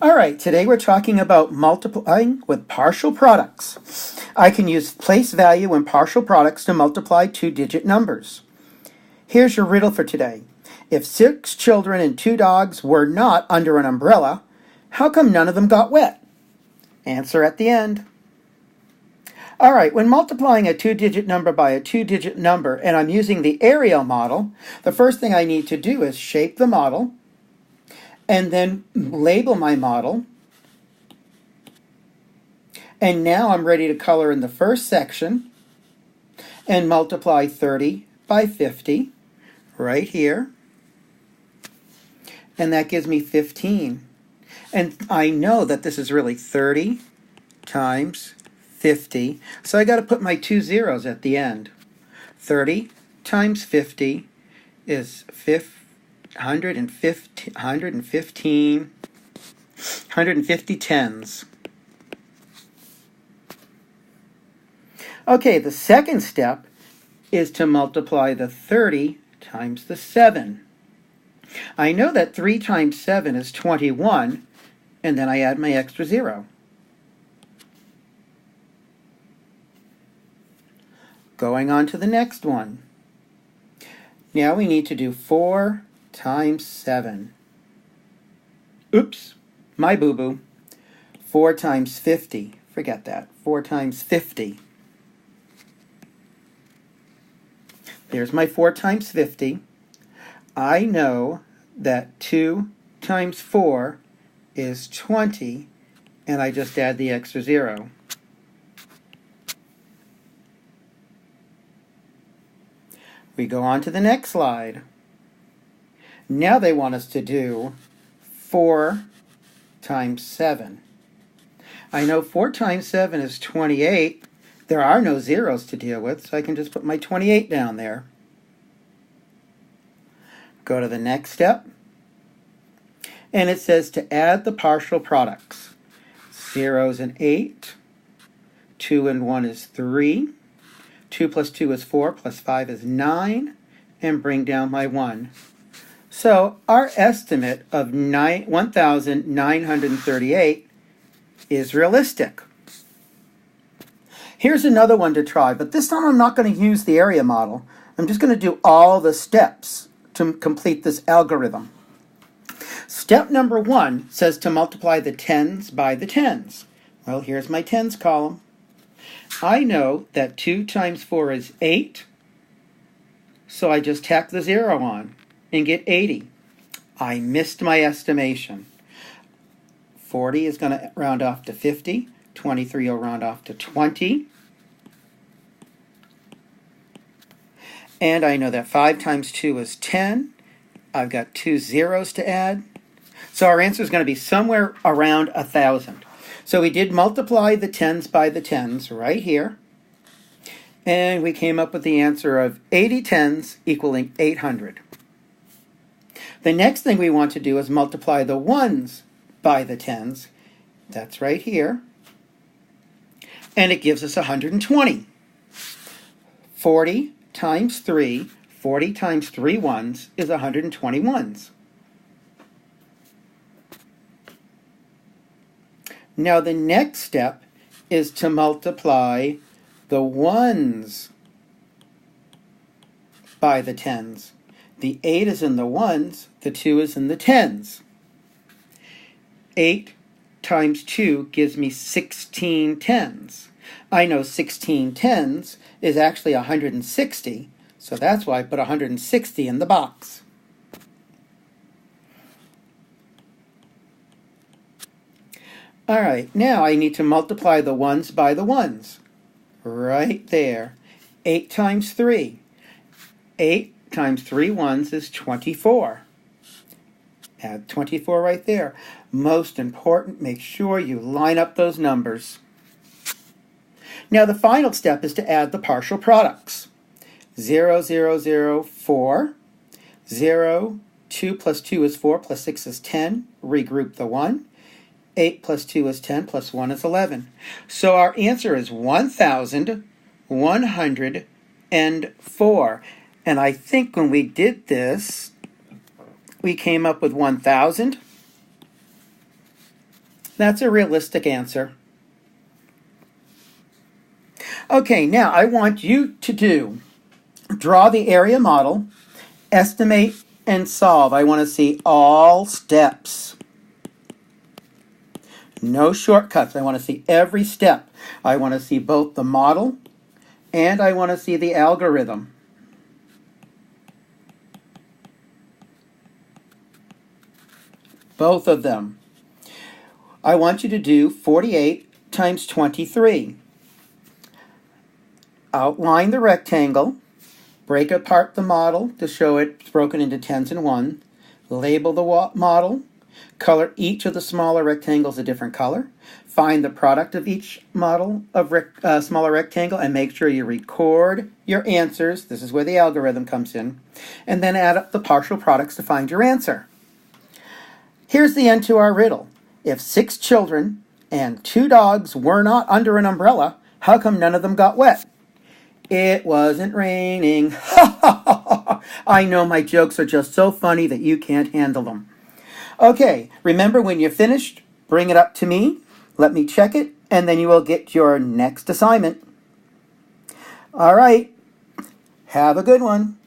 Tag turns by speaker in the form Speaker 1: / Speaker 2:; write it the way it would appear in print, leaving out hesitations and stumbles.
Speaker 1: All right, today we're talking about multiplying with partial products. I can use place value and partial products to multiply two-digit numbers. Here's your riddle for today. If 6 children and 2 dogs were not under an umbrella, how come none of them got wet? Answer at the end. All right, when multiplying a two-digit number by a two-digit number and I'm using the Arial model, the first thing I need to do is shape the model and then label my model. And now I'm ready to color in the first section and multiply 30 by 50 right here. And that gives me 15. And I know that this is really 30 times 50. So I got to put my 2 zeros at the end. 30 times 50 is 150 tens. Okay, the second step is to multiply the 30 times the 7. I know that 3 times 7 is 21, and then I add my extra 0. Going on to the next one. Now we need to do 4 times 7. Oops, my boo-boo. 4 times 50. Forget that. 4 times 50. There's my 4 times 50. I know that 2 times 4 is 20, and I just add the extra 0. We go on to the next slide. Now they want us to do 4 times 7. I know 4 times 7 is 28. There are no zeros to deal with, so I can just put my 28 down there. Go to the next step. And it says to add the partial products. 0 is an 8. 2 and 1 is 3. 2 plus 2 is 4, plus 5 is 9, and bring down my 1. So our estimate of 1,938 is realistic. Here's another one to try, but this time I'm not going to use the area model. I'm just going to do all the steps to complete this algorithm. Step number 1 says to multiply the tens by the tens. Well, here's my tens column. I know that 2 times 4 is 8, so I just tack the 0 on and get 80. I missed my estimation. 40 is going to round off to 50. 23 will round off to 20. And I know that 5 times 2 is 10. I've got 2 zeros to add. So our answer is going to be somewhere around 1,000. So we did multiply the tens by the tens right here. And we came up with the answer of 80 tens equaling 800. The next thing we want to do is multiply the ones by the tens. That's right here. And it gives us 120. 40 times 3, 40 times 3 ones is 120 ones. Now the next step is to multiply the ones by the tens. The 8 is in the ones, the 2 is in the tens. 8 times 2 gives me 16 tens. I know 16 tens is actually 160, so that's why I put 160 in the box. All right, now I need to multiply the ones by the ones. Right there. 8 times 3. 8 times 3 ones is 24. Add 24 right there. Most important, make sure you line up those numbers. Now the final step is to add the partial products. 0, 0, 0, 4. 0, 2 plus 2 is 4, plus 6 is 10. Regroup the 1. 8 plus 2 is 10, plus 1 is 11. So our answer is 1,104. And I think when we did this, we came up with 1,000, That's a realistic answer. Okay, now I want you to draw the area model, estimate, and solve. I want to see all steps. No shortcuts. I want to see every step. I want to see both the model and I want to see the algorithm. Both of them. I want you to do 48 times 23. Outline the rectangle, break apart the model to show it's broken into tens and ones, label the model, color each of the smaller rectangles a different color, find the product of each model of smaller rectangle, and make sure you record your answers. This is where the algorithm comes in. And then add up the partial products to find your answer. Here's the end to our riddle. If 6 children and 2 dogs were not under an umbrella, how come none of them got wet? It wasn't raining. I know my jokes are just so funny that you can't handle them. Okay, remember when you're finished, bring it up to me, let me check it, and then you will get your next assignment. All right, have a good one.